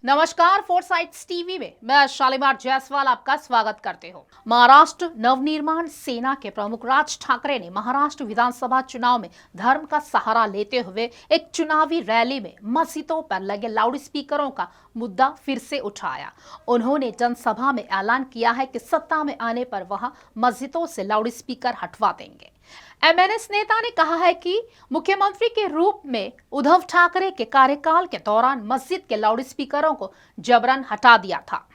नमस्कार, फोर्साइट्स टीवी में मैं शालीमार जायसवाल आपका स्वागत करते हूँ। महाराष्ट्र नवनिर्माण सेना के प्रमुख राज ठाकरे ने महाराष्ट्र विधानसभा चुनाव में धर्म का सहारा लेते हुए एक चुनावी रैली में मस्जिदों पर लगे लाउड स्पीकरों का मुद्दा फिर से उठाया। उन्होंने जनसभा में ऐलान किया है कि सत्ता में आने पर वह मस्जिदों से लाउड स्पीकर हटवा देंगे। एमएनएस नेता ने कहा है कि मुख्यमंत्री के रूप में उद्धव ठाकरे के कार्यकाल के दौरान मस्जिद के लाउड स्पीकरों को जबरन हटा दिया था।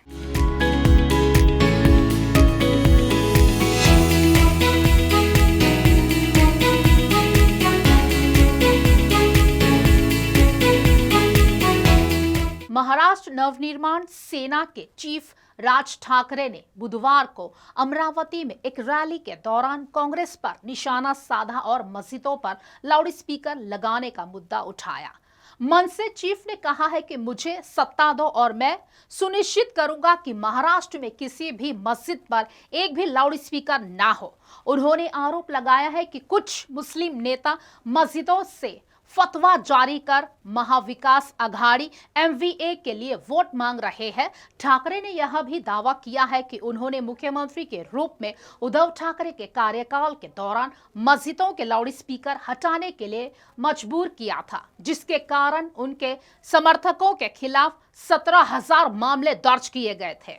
महाराष्ट्र नवनिर्माण सेना के चीफ राज ठाकरे ने बुधवार को अमरावती में एक रैली के दौरान कांग्रेस पर निशाना साधा और मस्जिदों पर लाउडस्पीकर लगाने का मुद्दा उठाया। मनसे चीफ ने कहा है कि मुझे सत्ता दो और मैं सुनिश्चित करूंगा कि महाराष्ट्र में किसी भी मस्जिद पर एक भी लाउडस्पीकर ना हो। उन्होंने आरोप लगाया है कि कुछ मुस्लिम नेता मस्जिदों से फतवा जारी कर महाविकास आघाड़ी एमवीए के लिए वोट मांग रहे हैं। ठाकरे ने यह भी दावा किया है कि उन्होंने मुख्यमंत्री के रूप में उद्धव ठाकरे के कार्यकाल के दौरान मस्जिदों के लाउडस्पीकर हटाने के लिए मजबूर किया था, जिसके कारण उनके समर्थकों के खिलाफ 17,000 मामले दर्ज किए गए थे।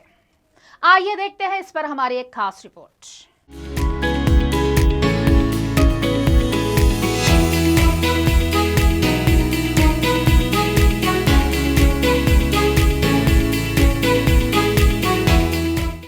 आइए देखते हैं इस पर हमारी एक खास रिपोर्ट।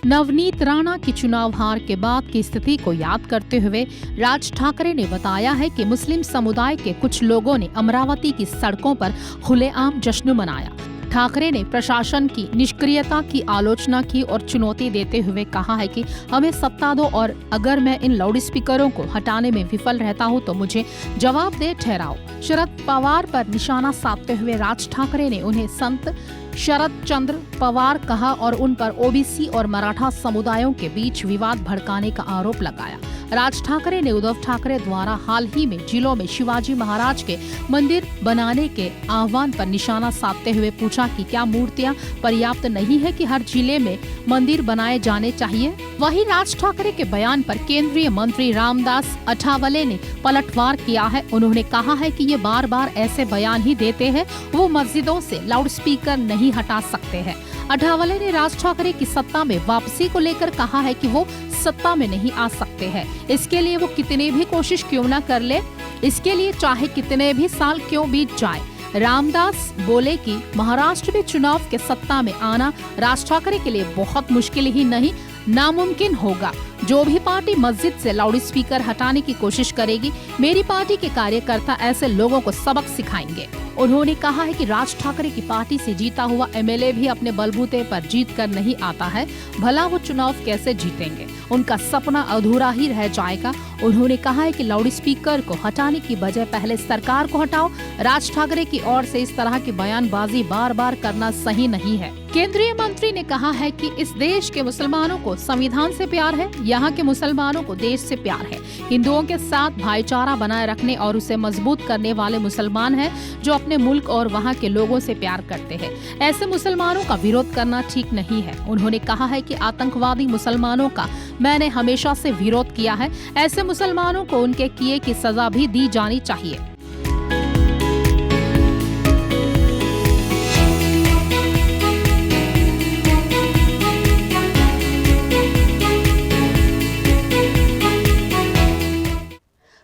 नवनीत राणा की चुनाव हार के बाद की स्थिति को याद करते हुए राज ठाकरे ने बताया है कि मुस्लिम समुदाय के कुछ लोगों ने अमरावती की सड़कों पर खुलेआम जश्न मनाया। ठाकरे ने प्रशासन की निष्क्रियता की आलोचना की और चुनौती देते हुए कहा है कि हमें सत्ता दो और अगर मैं इन लाउडस्पीकरों को हटाने में विफल रहता हूं तो मुझे जवाबदेह ठहराओ। शरद पवार पर निशाना साधते हुए राज ठाकरे ने उन्हें संत शरद चंद्र पवार कहा और उन पर ओबीसी और मराठा समुदायों के बीच विवाद भड़काने का आरोप लगाया। राज ठाकरे ने उद्धव ठाकरे द्वारा हाल ही में जिलों में शिवाजी महाराज के मंदिर बनाने के आह्वान पर निशाना साधते हुए पूछा कि क्या मूर्तियां पर्याप्त नहीं है कि हर जिले में मंदिर बनाए जाने चाहिए। वहीं राज ठाकरे के बयान पर केंद्रीय मंत्री रामदास अठावले ने पलटवार किया है। उन्होंने कहा है कि ये बार बार ऐसे बयान ही देते हैं, वो मस्जिदों से लाउडस्पीकर नहीं हटा सकते हैं। अठावले ने राज ठाकरे की सत्ता में वापसी को लेकर कहा है कि वो सत्ता में नहीं आ सकते हैं। इसके लिए वो कितने भी कोशिश क्यों न कर ले, इसके लिए चाहे कितने भी साल क्यों बीत जाए। रामदास बोले कि महाराष्ट्र में चुनाव के सत्ता में आना राज ठाकरे के लिए बहुत मुश्किल ही नहीं, नामुमकिन होगा। जो भी पार्टी मस्जिद से लाउडस्पीकर हटाने की कोशिश करेगी, मेरी पार्टी के कार्यकर्ता ऐसे लोगों को सबक सिखाएंगे। उन्होंने कहा है कि राज ठाकरे की पार्टी से जीता हुआ एमएलए भी अपने बलबूते पर जीत कर नहीं आता है, भला वो चुनाव कैसे जीतेंगे, उनका सपना अधूरा ही रह जाएगा। उन्होंने कहा है कि लाउडस्पीकर को हटाने की बजाय पहले सरकार को हटाओ। राज ठाकरे की ओर से इस तरह की बयानबाजी बार बार करना सही नहीं है। केंद्रीय मंत्री ने कहा है कि इस देश के मुसलमानों को संविधान से प्यार है, यहाँ के मुसलमानों को देश से प्यार है। हिंदुओं के साथ भाईचारा बनाए रखने और उसे मजबूत करने वाले मुसलमान हैं, जो अपने मुल्क और वहाँ के लोगों से प्यार करते हैं। ऐसे मुसलमानों का विरोध करना ठीक नहीं है। उन्होंने कहा है कि आतंकवादी मुसलमानों का मैंने हमेशा से विरोध किया है। ऐसे मुसलमानों को उनके किए की सजा भी दी जानी चाहिए।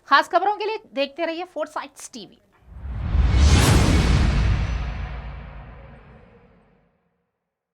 खास खबरों के लिए देखते रहिए फोर्साइट्स टीवी।